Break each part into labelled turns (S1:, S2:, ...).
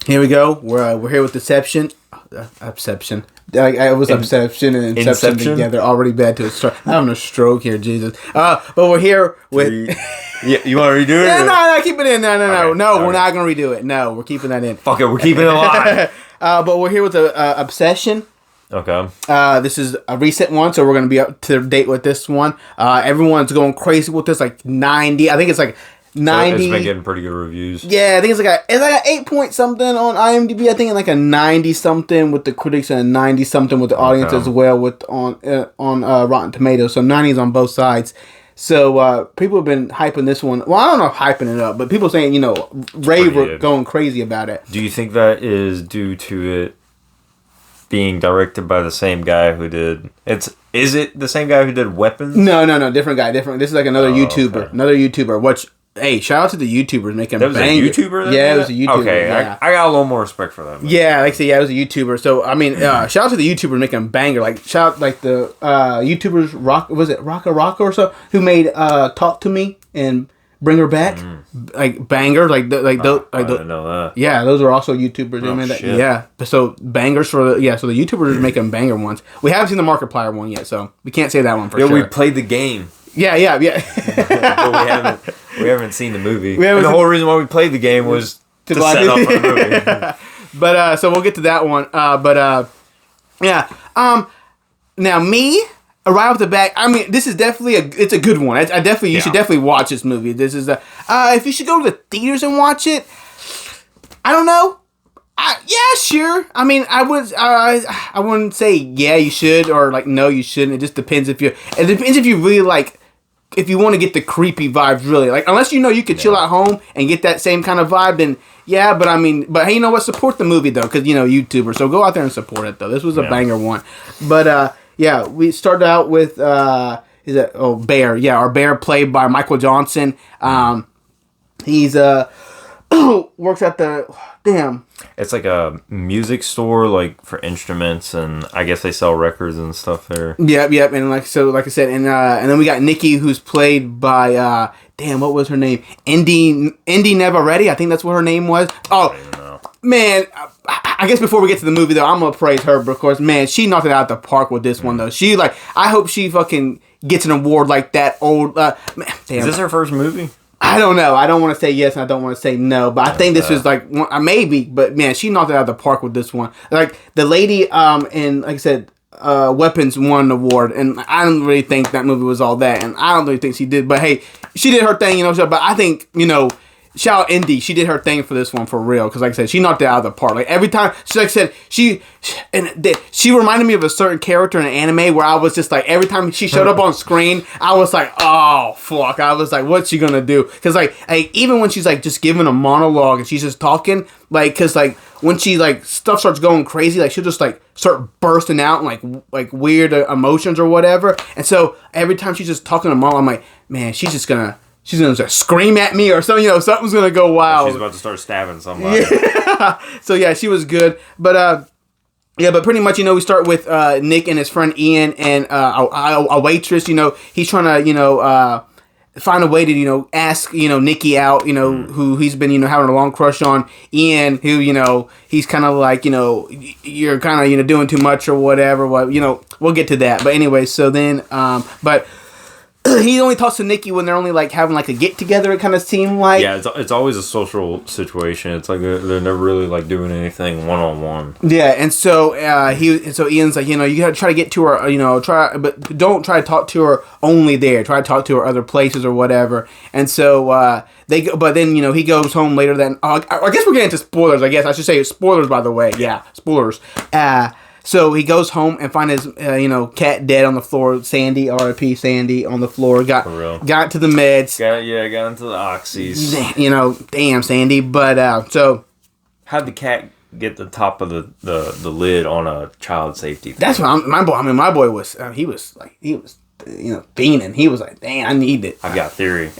S1: Here we go. We're here with Deception. Obsession. I was Obsession and Inception together. Already bad to a stroke. I'm having a stroke here, Jesus. But we're here with.
S2: Yeah, you want to redo it?
S1: No, keep it in. No.
S2: Okay,
S1: No, we're not going to redo it. No, we're keeping that in.
S2: Fuck it, we're keeping it alive.
S1: But we're here with Obsession.
S2: Okay.
S1: This is a recent one, so we're going to be up to date with this one. Everyone's going crazy with this, like 90. I think it's like 90.
S2: So it's been getting pretty good reviews.
S1: Yeah, I think it's like an 8 point something on IMDb. I think it's like a 90 something with the critics and a 90 something with the audience as well with on Rotten Tomatoes. So 90s on both sides. So people have been hyping this one. Well, I don't know if hyping it up, but people saying, rave going crazy about it.
S2: Do you think that is due to it being directed by the same guy who did... Is it the same guy who did Weapons?
S1: No, different guy. This is like another YouTuber. Okay. Another YouTuber, which... Hey, shout out to the YouTubers making
S2: that was
S1: bang.
S2: A YouTuber?
S1: Yeah, it was a YouTuber.
S2: Okay,
S1: yeah.
S2: I got a little more respect for that.
S1: Yeah, like I said, it was a YouTuber. So, I mean, shout out to the YouTubers making a banger. Like, shout out, like, the YouTubers, Rocka or so, who made Talk to Me and Bring Her Back. Like, bangers. I didn't know that. Yeah, those are also YouTubers.
S2: Oh,
S1: that.
S2: Shit.
S1: Yeah, so bangers so the YouTubers are making banger ones. We haven't seen the Markiplier one yet, so we can't say that one for sure.
S2: We played the game.
S1: Yeah.
S2: But we haven't seen the movie. And the whole reason why we played the game was to set up for the movie.
S1: But so we'll get to that one. Yeah. Now me, right off the bat, I mean, this is definitely it's a good one. You should definitely watch this movie. This is if you should go to the theaters and watch it. I don't know. Yeah, sure. I mean, I wouldn't say yeah you should or like no you shouldn't. It just depends if you really like. If you want to get the creepy vibes, really, like unless you could chill at home and get that same kind of vibe, then yeah. But I mean, hey, you know what? Support the movie though, because YouTuber. So go out there and support it though. This was a banger one. But yeah, we started out with Bear? Yeah, our Bear played by Michael Johnson. He's works at the
S2: It's like a music store, like for instruments, and I guess they sell records and stuff there.
S1: Yep, and like I said, and then we got Nikki, who's played by what was her name? Indy Nevaretti, I think that's what her name was. Oh, man, I guess before we get to the movie though, I'm gonna praise her because man, she knocked it out of the park with this one though. She I hope she fucking gets an award like that. Is
S2: this her first movie?
S1: I don't know. I don't want to say yes and I don't want to say no, but I think this was like maybe. But man, she knocked it out of the park with this one. Like the lady, and like I said, Weapons won an award, and I don't really think that movie was all that, and I don't really think she did. But hey, she did her thing, But I think shout out Indy. She did her thing for this one for real. Because like I said, she knocked it out of the park. Like every time, she reminded me of a certain character in an anime where I was just like, every time she showed up on screen, I was like, oh fuck. I was like, what's she gonna do? Because like even when she's like just giving a monologue and she's just talking, like, because like when she like stuff starts going crazy, like she'll just like start bursting out and like weird emotions or whatever. And so every time she's just talking to mom, I'm like, man, she's gonna just scream at me or something, something's gonna go wild.
S2: She's about to start stabbing somebody.
S1: Yeah. So yeah, she was good. But but pretty much, we start with Nick and his friend Ian and a waitress, he's trying to, find a way to, ask, Nikki out, who he's been, having a long crush on. Ian, who, he's kind of like, you're kind of, doing too much or whatever. Well, we'll get to that. But anyway, so then, but he only talks to Nikki when they're only like having like a get together. It kind of seemed like
S2: it's always a social situation. It's like they're never really like doing anything one on one.
S1: Yeah, and so Ian's like, you gotta try to get to her, but don't try to talk to her only there. Try to talk to her other places or whatever. And so they go, but then he goes home later. Then I guess we're getting into spoilers. I guess I should say spoilers. By the way, yeah, spoilers. So he goes home and find his, cat dead on the floor. Sandy, R.I.P. Sandy, on the floor. Got to the meds.
S2: Got into the oxys.
S1: Damn Sandy. But so
S2: how'd the cat get the top of the lid on a child safety thing?
S1: That's what my boy. I mean, my boy was fiending. He was like, dang, I need it.
S2: I've got a theory.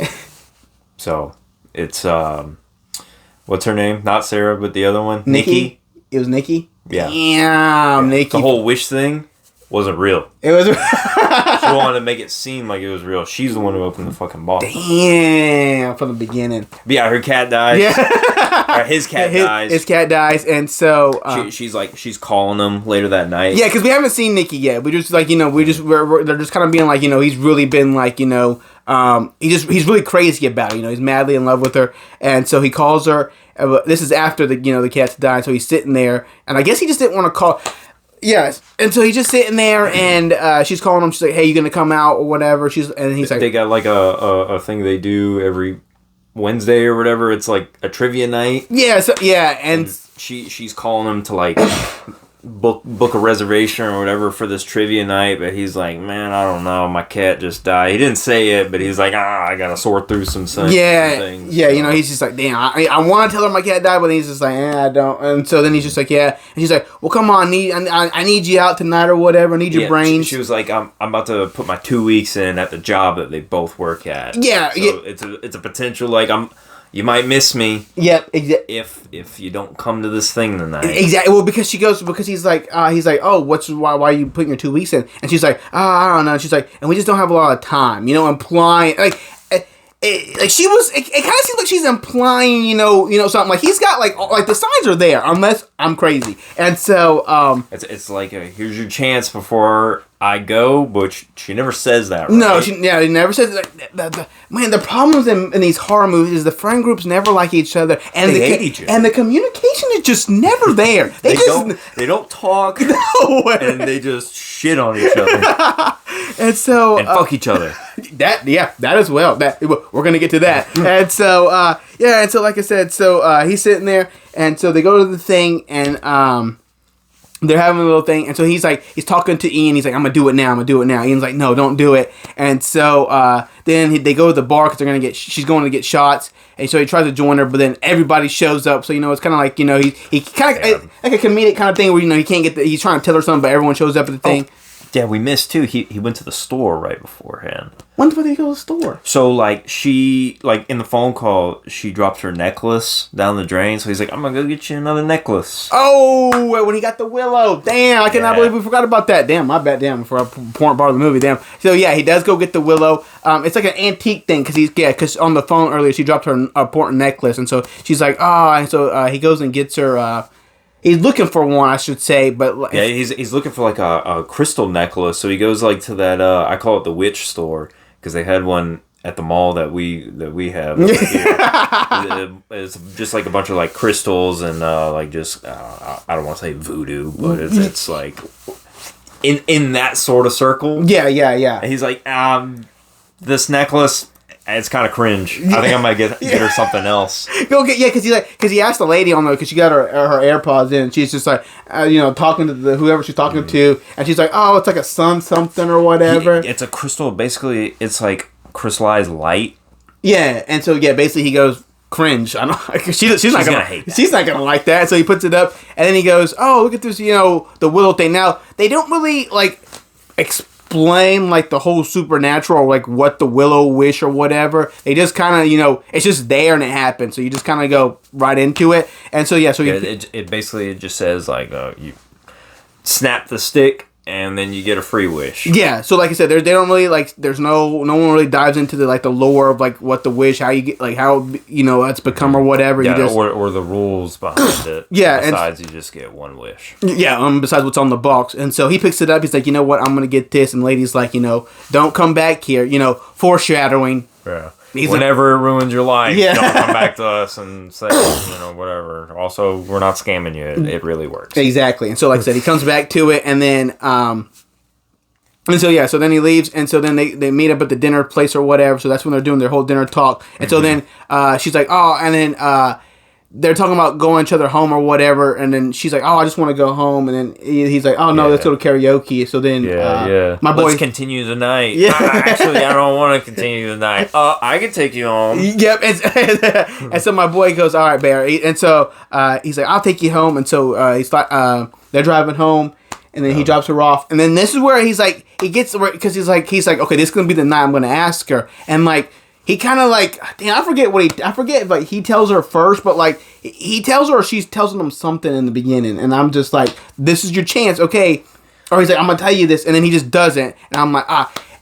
S2: So it's what's her name? Not Sarah, but the other one, Nikki.
S1: It was Nikki.
S2: Yeah.
S1: Damn, Nikki.
S2: The whole wish thing wasn't real.
S1: It was.
S2: She wanted to make it seem like it was real. She's the one who opened the fucking box.
S1: Damn, from the beginning.
S2: But yeah, her cat died.
S1: Yeah.
S2: his cat dies.
S1: His cat dies, and so
S2: she's calling him later that night.
S1: Yeah, because we haven't seen Nikki yet. We just like they're just kind of being like he's really been like he's really crazy about it. He's madly in love with her, and so he calls her. This is after the cat's died, so he's sitting there, and I guess he just didn't want to call. Yes, and so he's just sitting there, and she's calling him. She's like, "Hey, you gonna come out or whatever?" And he's like,
S2: "They got like a thing they do every Wednesday or whatever. It's like a trivia night."
S1: Yeah, and
S2: she's calling him to like book a reservation or whatever for this trivia night, but he's like, "Man, I don't know, my cat just died." He didn't say it, but he's like, I gotta sort through some things.
S1: Yeah, he's just like, damn, I want to tell her my cat died, but he's just like, I don't. And so then he's just like, yeah, and she's like, well, come on, I need you out tonight or whatever. I need your brains.
S2: She was like, I'm about to put my 2 weeks in at the job that they both work at.
S1: Yeah,
S2: so it's a potential like you might miss me.
S1: Yep,
S2: if you don't come to this thing tonight.
S1: Exactly. Well, because he's like, oh, why are you putting your 2 weeks in? And she's like, I don't know. And she's like, and we just don't have a lot of time. Implying like she was. It kind of seems like she's implying, something like he's got like the signs are there unless I'm crazy. And so
S2: it's like here's your chance before I go, but she never says that. Right?
S1: No, she never says that. Man, the problems in these horror movies is the friend groups never like each other, and
S2: they hate each other,
S1: and the communication is just never there. They
S2: don't talk,
S1: no,
S2: and they just shit on each other,
S1: and
S2: fuck each other.
S1: That as well. We're gonna get to that, and so like I said, he's sitting there, and so they go to the thing, and they're having a little thing, and so he's talking to Ian. He's like, I'm gonna do it now. Ian's like, no, don't do it. And so then they go to the bar because she's going to get shots, and so he tries to join her, but then everybody shows up. So it's kind of like he kind of like a comedic kind of thing where he can't get he's trying to tell her something, but everyone shows up at the thing.
S2: Yeah, we missed too. He went to the store right beforehand.
S1: When did he go to the store?
S2: So she in the phone call, she drops her necklace down the drain. So he's like, I'm gonna go get you another necklace.
S1: Oh, when he got the willow. Damn, I cannot believe we forgot about that. Damn, my bad. Damn, for a important part of the movie. Damn. So yeah, he does go get the willow. It's like an antique thing because on the phone earlier she dropped her important necklace, and so she's like, and so he goes and gets her. He's looking for one, I should say, but
S2: yeah, he's looking for like a crystal necklace. So he goes to that I call it the witch store because they had one at the mall that we have. It's just like a bunch of like crystals and I don't want to say voodoo, but it's like in that sort of circle.
S1: Yeah.
S2: And he's like, this necklace. It's kind of cringe. I think I might get her something else.
S1: Because he asked the lady on because she got her AirPods in. She's just like, talking to whoever she's talking to, and she's like, oh, it's like a sun something or whatever.
S2: It's a crystal. Basically, it's like crystallized light.
S1: Yeah, and so basically he goes cringe. I don't. She's not gonna hate that. She's not gonna like that. So he puts it up, and then he goes, oh, look at this, the willow thing. Now they don't really explain the whole supernatural, what the willow wish or whatever. They just kind of it's just there and it happens, so you just kind of go right into it. And so
S2: it basically just says you snap the stick and then you get a free wish.
S1: Yeah, so like I said, they don't really there's no one really dives into the the lore of what the wish, how you get how it's become or whatever.
S2: Yeah,
S1: you just,
S2: or the rules behind it.
S1: Yeah,
S2: besides you just get one wish.
S1: Yeah, besides what's on the box. And so he picks it up. He's like, you know what? I'm gonna get this. And the lady's like, don't come back here. Foreshadowing.
S2: Yeah. Whenever it ruins your life, don't come back to us and say, whatever. Also, we're not scamming you. It really works.
S1: Exactly. And so, like I said, he comes back to it, and then, so then he leaves, and so then they meet up at the dinner place or whatever. So that's when they're doing their whole dinner talk. And so then she's like, oh, and then they're talking about going each other home or whatever. And then she's like, oh, I just want to go home. And then he's like, oh no, let's go to karaoke. So then my boy,
S2: let's continue the night.
S1: Yeah.
S2: Actually, I don't want to continue the night. I can take you home.
S1: Yep. And so my boy goes, all right, Barry. And so he's like, I'll take you home. And so they're driving home. And then he drops her off. And then this is where he's like, because he's like, okay, this is going to be the night I'm going to ask her. And he kind of damn, I forget if he tells her first, but he tells her or she tells him something in the beginning. And I'm just like, this is your chance, okay? Or he's like, I'm going to tell you this. And then he just doesn't. And I'm like,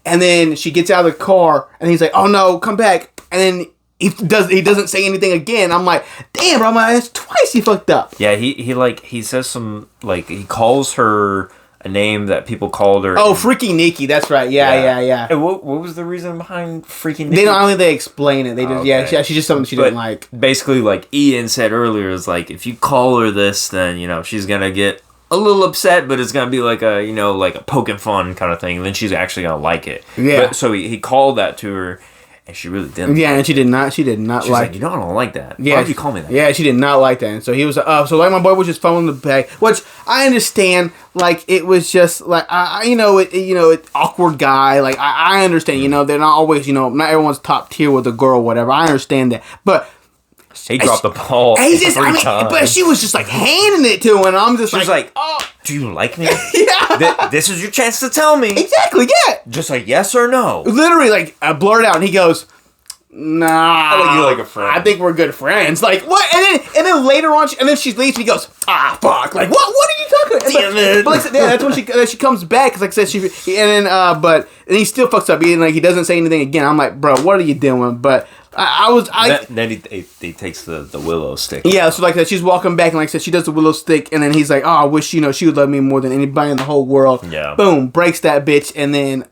S1: And then she gets out of the car and he's like, oh no, come back. And then he doesn't say anything again. I'm like, damn, bro, that's twice he fucked up.
S2: Yeah, he says some, like, he calls her a name that people called her.
S1: Oh, Freaky Nikki, that's right. Yeah.
S2: And what was the reason behind Freaky Nikki?
S1: They don't only they explain it. They just she's just something she didn't like.
S2: Basically, like Ian said earlier, is like if you call her this, then she's gonna get a little upset, but it's gonna be like a like a poking fun kind of thing. And then she's actually gonna like it.
S1: Yeah.
S2: But, so he called that to her. And she really didn't.
S1: Yeah, and she did not. She did not
S2: She's
S1: like.
S2: I don't like that.
S1: Yeah,
S2: Why did you call me that?
S1: Yeah, she did not like that. And so he was. So like my boy was just following the bag, which I understand. Like it was just like it awkward guy. Like I understand. They're not always. Not everyone's top tier with a girl, whatever. I understand that, but.
S2: He dropped the ball.
S1: But she was just like handing it to him, and I'm just
S2: she was
S1: like,
S2: oh, do you like me?
S1: Yeah.
S2: This is your chance to tell me.
S1: Exactly, yeah.
S2: Just like yes or no.
S1: Literally, like I blurted out, and he goes, "Nah,
S2: I like you like a friend.
S1: I think we're good friends." Like what? And then later on, and then she leaves, and he goes, fuck!" Like what? What are you talking about?
S2: Damn it.
S1: But like, that's when she comes back. Cause like I said, and he still fucks up. He doesn't say anything again. I'm like, bro, what are you doing? But.
S2: Then he takes the willow stick.
S1: Yeah, so like that, she's walking back, and like I said, she does the willow stick, and then he's like, "Oh, I wish she would love me more than anybody in the whole world."
S2: Yeah.
S1: Boom, breaks that bitch, and then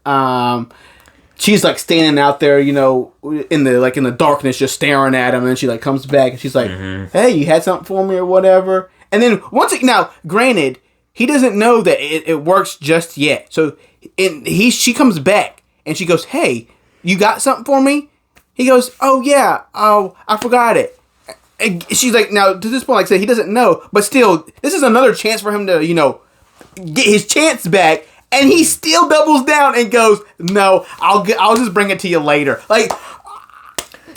S1: she's like standing out there, in the darkness, just staring at him, and then she like comes back, and she's like, "Hey, you had something for me or whatever?" And then now, granted, he doesn't know that it works just yet. So she comes back, and she goes, "Hey, you got something for me?" He goes, "Oh, yeah. Oh, I forgot it." And she's like, now, to this point, like I said, he doesn't know. But still, this is another chance for him to, get his chance back. And he still doubles down and goes, "No, I'll just bring it to you later." Like...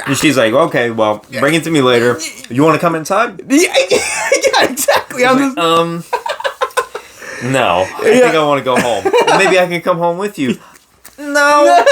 S2: And she's like, "Okay, well, bring it to me later. You want to come inside?"
S1: Yeah, exactly. I'm just...
S2: No. I think I want to go home. Maybe I can come home with you. No,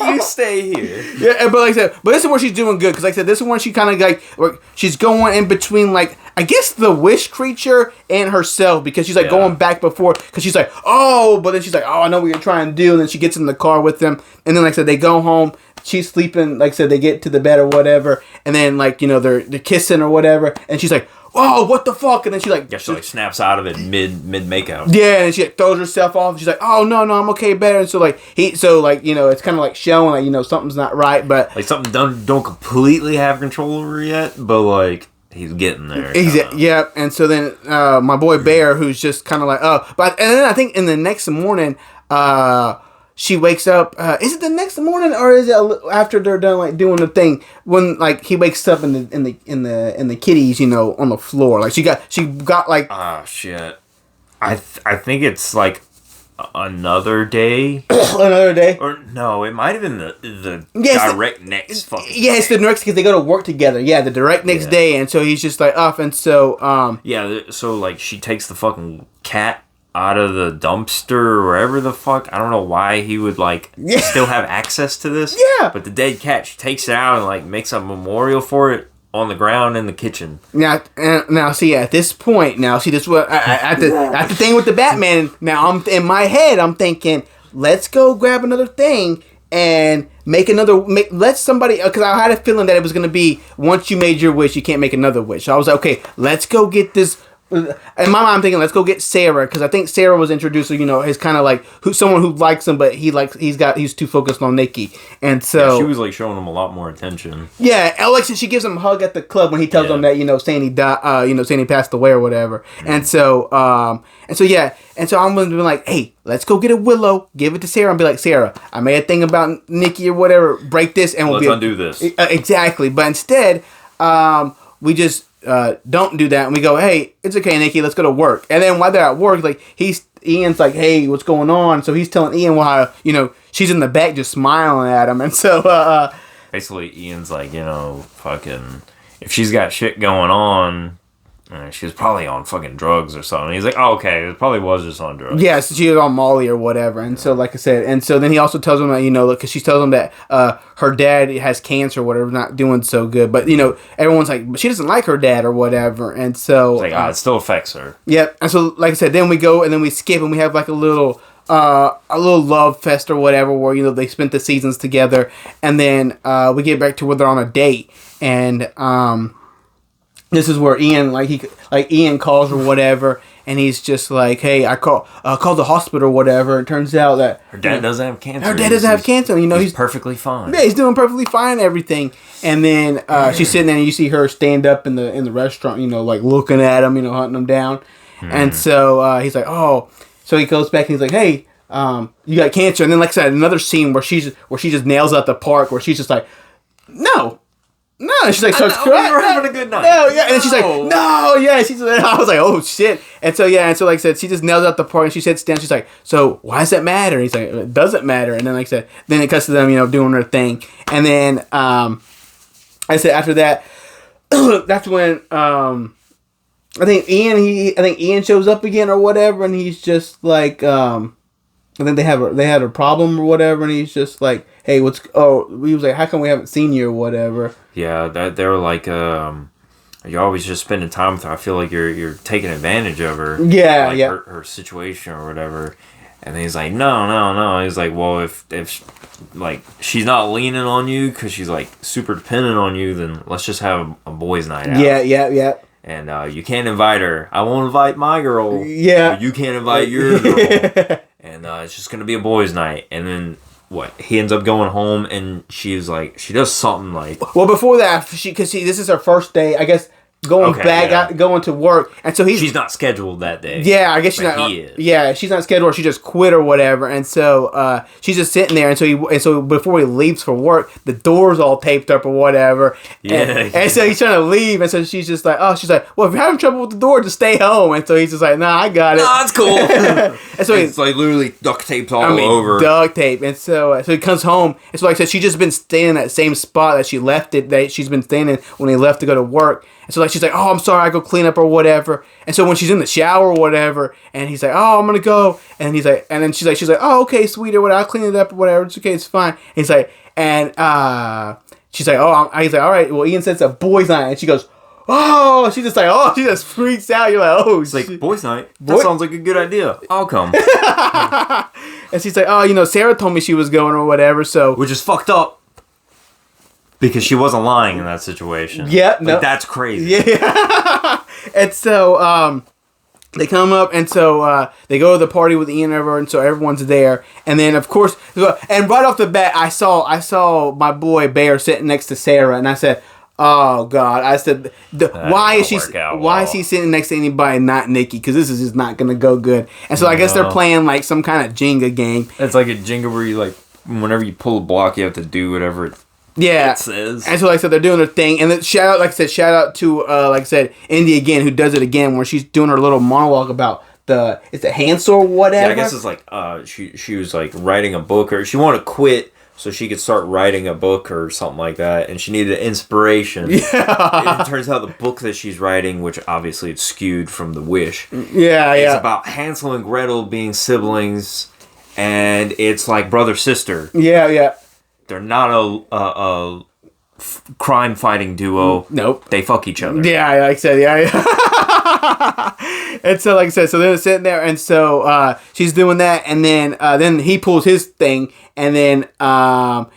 S2: you stay here.
S1: Yeah, but like I said, this is where she's doing good, because like I said, this is when she kind of like she's going in between, like I guess the wish creature and herself, because she's like going back before, because she's like, oh, but then she's like, oh, I know what you're trying to do, and then she gets in the car with them, and then like I said, they go home. She's sleeping, like I said, they get to the bed or whatever, and then like they're kissing or whatever, and she's like, "Oh, what the fuck?" And then she like
S2: snaps out of it mid makeout.
S1: Yeah, and she like, throws herself off. She's like, "Oh no, I'm okay, better." And so like it's kind of like showing like something's not right, but
S2: like something don't completely have control over yet, but like he's getting there.
S1: Exactly. Yeah, and so then my boy Bear, who's just kind of like but and then I think in the next morning she wakes up. Is it the next morning or is it after they're done like doing the thing? When like he wakes up in the kitties, on the floor. Like she got like
S2: shit. I think it's like another day.
S1: Another day.
S2: Or no, it might have been the direct next fucking.
S1: Yeah, it's the next because they go to work together. Yeah, the direct next day, and so he's just like off, and so
S2: so like she takes the fucking cat out of the dumpster or wherever the fuck. I don't know why he would still have access to this.
S1: Yeah.
S2: But the dead cat, she takes it out and like makes a memorial for it on the ground in the kitchen.
S1: Now see, at this point, this what at the thing with the Batman. Now I'm in my head. I'm thinking, let's go grab another thing and let somebody, because I had a feeling that it was gonna be once you made your wish, you can't make another wish. So I was like, okay, let's go get this. In my mind, I'm thinking, let's go get Sarah, because I think Sarah was introduced, is kind of like someone who likes him, but he's too focused on Nikki, and so
S2: she was like showing him a lot more attention.
S1: Yeah, Alex, she gives him a hug at the club when he tells him that saying he died, saying he passed away or whatever, and so I'm gonna be like, hey, let's go get a willow, give it to Sarah, and be like, Sarah, I made a thing about Nikki or whatever, break this, and
S2: let's undo this.
S1: Exactly, but instead, we just. Don't do that, and we go, hey, it's okay, Nikki, let's go to work. And then while they're at work, like Ian's like, hey, what's going on? So he's telling Ian why she's in the back just smiling at him, and so
S2: basically Ian's like, fucking, if she's got shit going on, she was probably on fucking drugs or something. He's like, oh, okay, it probably was just on drugs.
S1: Yeah, so she was on Molly or whatever. And so, like I said, and so then he also tells him that, because she tells him that her dad has cancer or whatever, not doing so good. But, everyone's like, she doesn't like her dad or whatever. And so...
S2: It's like, it still affects her.
S1: Yep. And so, like I said, then we go and then we skip and we have like a little a little love fest or whatever, where they spent the seasons together, and then we get back to where they're on a date, and this is where Ian Ian calls or whatever, and he's just like, hey, I called the hospital or whatever. It turns out that
S2: her dad doesn't have cancer.
S1: Her dad doesn't have cancer. He's
S2: perfectly fine.
S1: Yeah, he's doing perfectly fine. Everything, and then she's sitting there, and you see her stand up in the restaurant, like looking at him, hunting him down, and so he's like, oh, so he goes back and he's like, hey, you got cancer, and then like I said, another scene where she just nails out the park, where she's just like, no. And she's like, so
S2: we were having a good night.
S1: No, yeah, and then she's like, no, yeah. I was like, oh shit. And so like I said, she just nails out the part, and she sits down. She's like, so why does that matter? And he's like, it doesn't matter. And then like I said, then it cuts to them, doing their thing. And then I said after that, that's when I think Ian shows up again or whatever, and he's just like I think they had a problem or whatever, and he's just like, hey, he was like, how come we haven't seen you or whatever?
S2: Yeah, they were like, you're always just spending time with her. I feel like you're taking advantage of her.
S1: Yeah,
S2: like
S1: yeah.
S2: Her situation or whatever. And then he's like, no. He's like, well, if like she's not leaning on you because she's like super dependent on you, then let's just have a boys' night out.
S1: Yeah.
S2: And you can't invite her. I won't invite my girl.
S1: Yeah.
S2: You can't invite your girl. And it's just gonna be a boys' night. And then he ends up going home, and she's like, she does something like.
S1: Well, before that, this is her first day, I guess. Going to work, and so
S2: she's not scheduled that day.
S1: Yeah, I guess she's not.
S2: He is.
S1: Yeah, she's not scheduled. She just quit or whatever, and so she's just sitting there. And so before he leaves for work, the door's all taped up or whatever.
S2: Yeah.
S1: And so he's trying to leave, and so she's like, well, if you're having trouble with the door, just stay home. And so he's just like, nah, I got it.
S2: Nah, that's cool.
S1: And so
S2: it's like literally duct taped all over.
S1: Duct tape, and so he comes home. And so like I said, she's just been staying in that same spot that she left it. That she's been staying in when he left to go to work. And so like she's like, oh, I'm sorry, I go clean up or whatever. And so when she's in the shower or whatever, and he's like, oh, I'm gonna go, and he's like, and then she's like, oh, okay, sweet or whatever, I'll clean it up or whatever. It's okay, it's fine. And he's like, and she's like, oh, he's like, all right. Well, Ian said it's a boys' night, and she goes, oh, she just freaks out. You're like, oh,
S2: it's like boys' night. That sounds like a good idea. I'll come.
S1: And she's like, oh, Sarah told me she was going or whatever. So
S2: which is fucked up. Because she wasn't lying in that situation.
S1: Yeah, no.
S2: That's crazy.
S1: Yeah. And so they come up, and so they go to the party with Ian and everyone, and so everyone's there. And then, of course, and right off the bat, I saw my boy Bear sitting next to Sarah, and I said, oh, God. I said, why is he sitting next to anybody not Nikki? Because this is just not going to go good. And so I guess they're playing like some kind of Jenga game.
S2: It's like a Jenga where you like, whenever you pull a block, you have to do whatever it says. And
S1: so like I said, they're doing their thing, and then shout out to Indy again, who does it again, where she's doing her little monologue about it's a Hansel or whatever.
S2: Yeah, I guess it's like she was like writing a book, or she wanted to quit so she could start writing a book or something like that, and she needed inspiration. Yeah. It turns out the book that she's writing, which obviously it's skewed from The Wish.
S1: Yeah,
S2: it's about Hansel and Gretel being siblings, and it's like brother sister.
S1: Yeah.
S2: They're not a crime fighting duo.
S1: Nope.
S2: They fuck each other.
S1: Yeah, like I said, yeah. And so, like I said, so they're sitting there, and so she's doing that, and then he pulls his thing, and then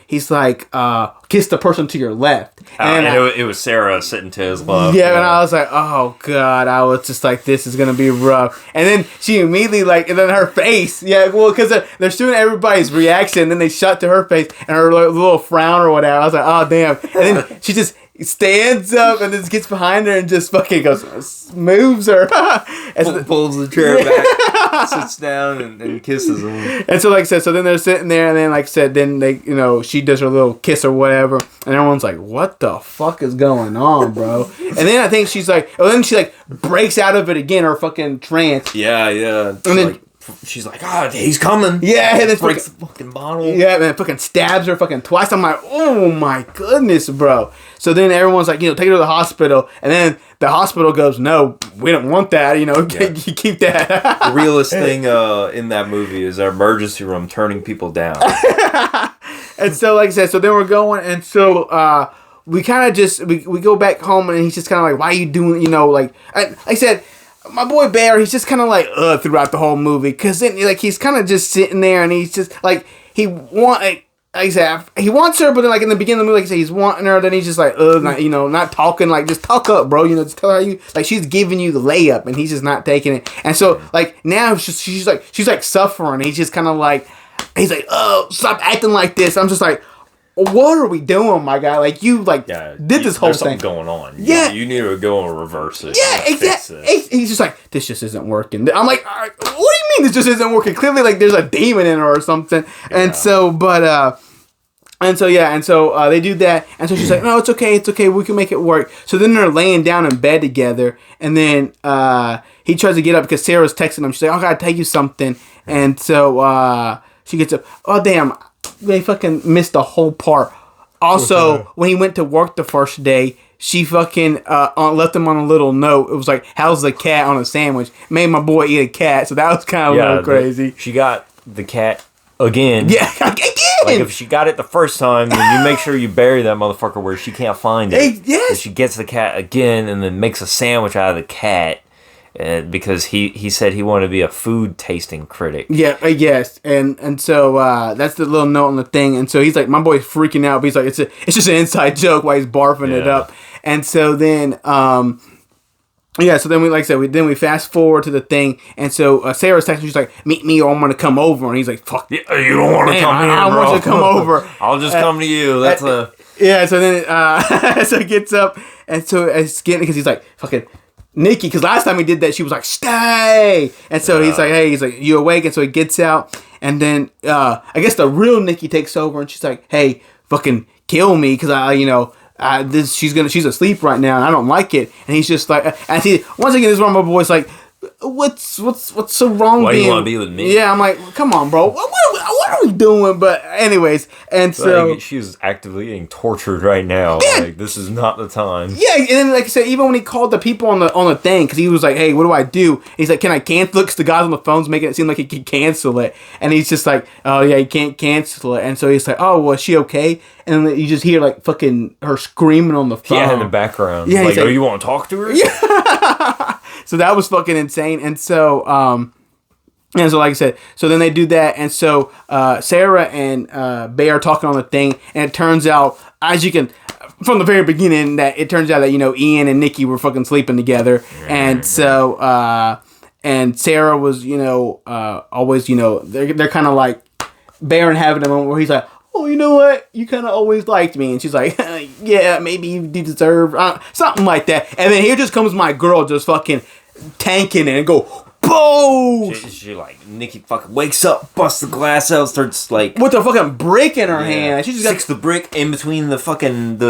S1: he's like, kiss the person to your left.
S2: And it was Sarah sitting to his left.
S1: Yeah, and I was like, oh, God. I was just like, this is going to be rough. And then she immediately, and then her face. Yeah, well, because they're showing everybody's reaction, and then they shot to her face, and her little frown or whatever. I was like, oh, damn. And then she just stands up and then gets behind her and just fucking moves her.
S2: Pulls the chair back, sits down, and kisses him.
S1: And so, like I said, so then they're sitting there, and then, like I said, then they, she does her little kiss or whatever, and everyone's like, what the fuck is going on, bro? And then I think she's like, breaks out of it again, her fucking trance.
S2: Yeah. And then she's like, he's coming.
S1: Yeah, and then
S2: breaks the fucking bottle.
S1: Yeah, man, fucking stabs her fucking twice. I'm like, oh my goodness, bro. So then everyone's like, take her to the hospital, and then the hospital goes, no, we don't want that. You keep that.
S2: The realest thing in that movie is our emergency room turning people down.
S1: And so, like I said, so then we're going, and so we kind of just we go back home, and he's just kind of like, why are you doing? Like I said. my boy Bear, he's just kind of like throughout the whole movie, because then like he's kind of just sitting there and he's just like like I said, he wants her, but then like in the beginning of the movie, like I said, he's wanting her, then he's just like not, not talking, like just talk up, bro, just tell her how you like, she's giving you the layup and he's just not taking it. And so like now she's like suffering. He's just kind of like, he's like, oh, stop acting like this. I'm just like, what are we doing, my guy? Like, you did this whole thing.
S2: There's something going on.
S1: Yeah.
S2: You need to go and reverse it.
S1: Yeah, exactly. He's just like, this just isn't working. I'm like, all right, what do you mean this just isn't working? Clearly, like, there's a demon in her or something. Yeah. And so they do that. And so she's like, no, it's okay. We can make it work. So then they're laying down in bed together. And then he tries to get up because Sarah's texting him. She's like, oh, I gotta tell you something. And so she gets up. Oh, damn. They fucking missed the whole part. Also, when he went to work the first day, she fucking left him on a little note. It was like, how's the cat on a sandwich? Made my boy eat a cat. So that was kind of a little crazy.
S3: She got the cat again.
S1: Yeah, again.
S3: Like if she got it the first time, then you make sure you bury that motherfucker where she can't find it.
S1: Yes.
S3: And she gets the cat again and then makes a sandwich out of the cat. Because he said he wanted to be a food tasting critic.
S1: Yeah, yes, and so that's the little note on the thing, and so he's like, my boy's freaking out, but he's like, it's just an inside joke while he's barfing it up, and so then so then we like I said we fast forward to the thing, and so Sarah's texting, she's like, meet me or I'm gonna come over, and he's like, fuck,
S3: you don't want to come here,
S1: I want you to come over.
S3: I'll just come to you. That's
S1: yeah. So then so he gets up, and so it's getting because he's like fucking. Nikki, because last time he did that, she was like, stay! And so he's like, hey, you awake? And so he gets out, and then I guess the real Nikki takes over, and she's like, hey, fucking kill me, because she's asleep right now, and I don't like it. And he's just like, once again, this is where my boy's like, what's so wrong?
S3: Why do you want to be with me?
S1: Yeah, I'm like, come on, bro. What are we doing? But anyways, and so
S3: like, she's actively getting tortured right now.
S1: Yeah.
S3: Like, this is not the time.
S1: Yeah, and then like I said, even when he called the people on the thing, because he was like, hey, what do I do? And he's like, can I cancel it? Because the guys on the phone's making it seem like he can cancel it, and he's just like, oh yeah, you can't cancel it. And so he's like, oh, well, is she okay? And then you just hear like fucking her screaming on the phone.
S3: Yeah, in the background.
S1: Yeah,
S3: like, oh, you want to talk to her?
S1: Yeah. So that was fucking insane. And so, like I said, so then they do that. And so, Sarah and Bear are talking on the thing. And it turns out, as you can, from the very beginning, that it turns out that, Ian and Nikki were fucking sleeping together. And so, and Sarah was, always, they're kind of like, Bear and having a moment where he's like, oh, you know what? You kind of always liked me. And she's like, yeah, maybe you deserve something like that. And then here just comes my girl just fucking tanking it and go, boom!
S3: She like, Nikki fucking wakes up, busts the glass out, starts like...
S1: with a fucking brick in her hand. She just
S3: sticks the brick in between the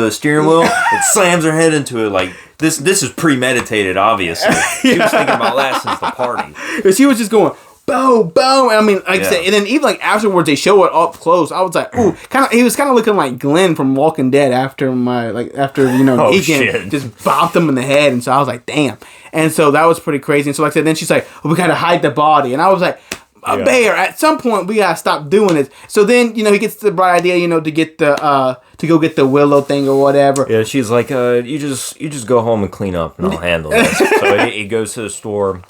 S3: steering wheel. It slams her head into it like... This is premeditated, obviously. She was thinking about that since the party.
S1: She was just going... boom, boom. I mean, like I said, and then even like afterwards, they show it up close. I was like, ooh, he was kind of looking like Glenn from Walking Dead after Negan just bopped him in the head, and so I was like, damn. And so that was pretty crazy. And so like I said, then she's like, well, we gotta hide the body, and I was like, Bear, at some point we gotta stop doing this. So then he gets the bright idea, to get the to go get the willow thing or whatever.
S3: Yeah, she's like, you just go home and clean up, and I'll handle this. So he goes to the store.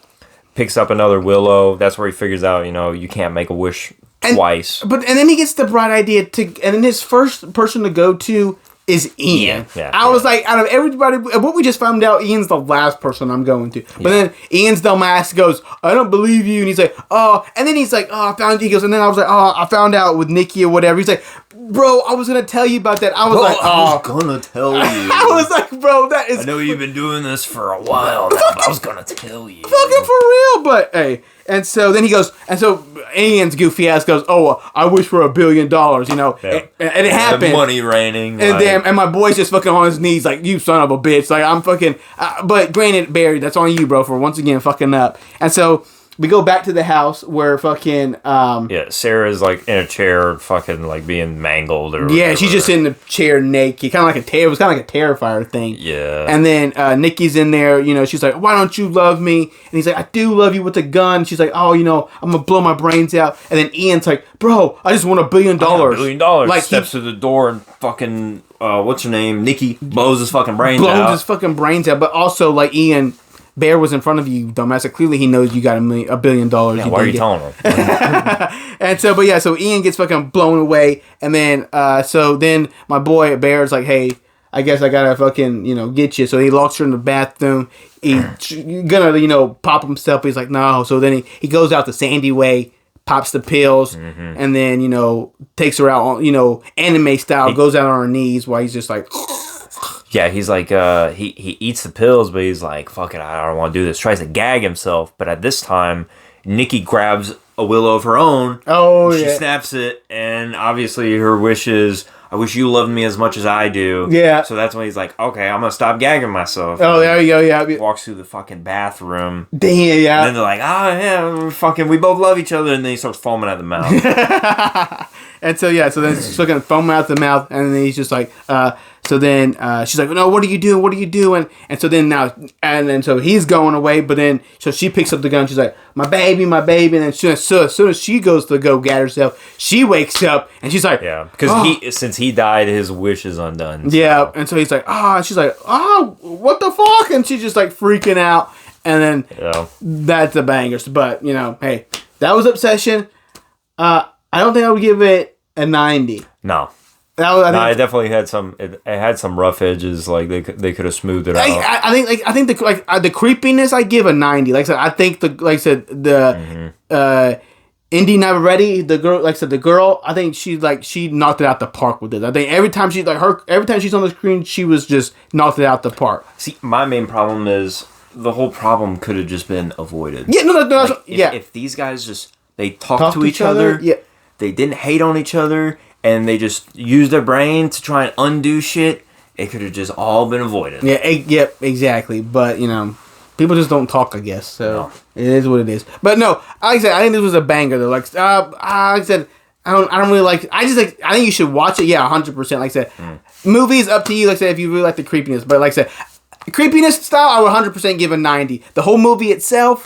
S3: Picks up another willow. That's where he figures out, you can't make a wish twice.
S1: And then he gets the bright idea and then his first person to go to is Ian. Yeah, I was like, out of everybody, what we just found out, Ian's the last person I'm going to. But then Ian's dumbass goes, I don't believe you. And he's like, oh. And then he's like, oh, I found you. He goes, and then I was like, oh, I found out with Nikki or whatever. He's like, bro, I was going to tell you about that. I was like, oh.
S3: I was going to tell you.
S1: I was like, bro, that is...
S3: I know you've been doing this for a while now, but I was going to tell you.
S1: Fucking for real, but hey. And so then he goes, and so Ian's goofy ass goes, oh, I wish for $1 billion, and it happened.
S3: Money raining.
S1: And and my boy's just fucking on his knees like, you son of a bitch. Like, I'm fucking, but granted, Barry, that's on you, bro, for once again fucking up. And so we go back to the house where fucking...
S3: Sarah's like in a chair fucking like being mangled or
S1: yeah,
S3: whatever.
S1: she's just in the chair naked. Kind of like it was kind of like a Terrifier thing.
S3: Yeah.
S1: And then Nikki's in there, she's like, why don't you love me? And he's like, I do love you with a gun. She's like, oh, I'm going to blow my brains out. And then Ian's like, bro, I just want $1 billion.
S3: $1 billion. Like, steps to the door and fucking, what's her name? Nikki blows his fucking brains out.
S1: Blows his fucking brains out. But also, like, Ian... Bear was in front of you, dumbass. So clearly he knows you got $1 billion.
S3: Yeah, why are you telling him?
S1: And so, but yeah, so Ian gets fucking blown away, and then, so then my boy Bear's like, hey, I guess I gotta fucking, get you. So he locks her in the bathroom. He's gonna, pop himself. He's like, no. So then he goes out the Sandy way, pops the pills, and then, takes her out on, anime style, goes out on her knees while he's just like...
S3: Yeah, he's like, he eats the pills, but he's like, fuck it, I don't want to do this. Tries to gag himself, but at this time, Nikki grabs a willow of her own.
S1: Oh,
S3: she snaps it, and obviously her wish is, I wish you loved me as much as I do.
S1: Yeah.
S3: So that's when he's like, okay, I'm gonna stop gagging myself.
S1: Oh, there you go, yeah.
S3: Walks through the fucking bathroom.
S1: Damn, yeah.
S3: And then they're like, we both love each other, and then he starts foaming at the mouth.
S1: And so, yeah, so then it's fucking foaming out the mouth, and then he's just like, so then she's like, no, what are you doing? What are you doing? And so then so he's going away, but then, so she picks up the gun. She's like, my baby. And then as soon as she goes to go get herself, she wakes up and she's like,
S3: yeah, because since he died, his wish is undone. So.
S1: Yeah. And so he's like, she's like, what the fuck? And she's just like freaking out. And then that's a banger. But, hey, that was Obsession. I don't think I would give it a 90.
S3: No.
S1: It
S3: definitely had some. It had some rough edges. Like they could have smoothed it out.
S1: I think the creepiness I give a 90. Like I said, Indy Never Ready, the girl. I think she knocked it out the park with it. I think every time she's on the screen, she was just knocked it out the park.
S3: See, my main problem is the whole problem could have just been avoided.
S1: Yeah, no.
S3: If these guys just they talk to each other,
S1: yeah,
S3: they didn't hate on each other. And they just used their brain to try and undo shit. It could have just all been avoided.
S1: Yeah, exactly. But people just don't talk, I guess. So It is what it is. But no, like I said, I think this was a banger though. Like I said, I don't really like. I think you should watch it. Yeah, 100%. Like I said, movies up to you. Like I said, if you really like the creepiness. But like I said, creepiness style, I would 100% give a 90. The whole movie itself,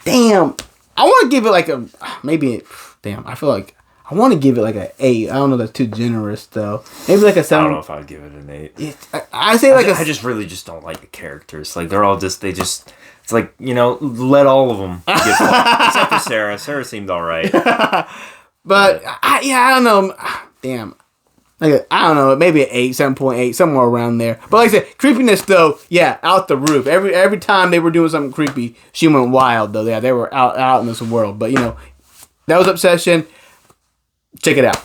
S1: damn. I want to give it like a maybe. Damn, I feel like. I want to give it like an 8. I don't know, that's too generous though. Maybe like a 7.
S3: I don't know if I'd give it an 8.
S1: I say like
S3: I just really just don't like the characters. Like they're all it's like, let all of them get except for Sarah. Sarah seemed all right.
S1: But I don't know. Damn. Like I don't know, maybe an 8, 7.8, somewhere around there. But like I said, creepiness though, yeah, out the roof. Every time they were doing something creepy, she went wild though. Yeah, they were out in this world. But that was Obsession. Check it out.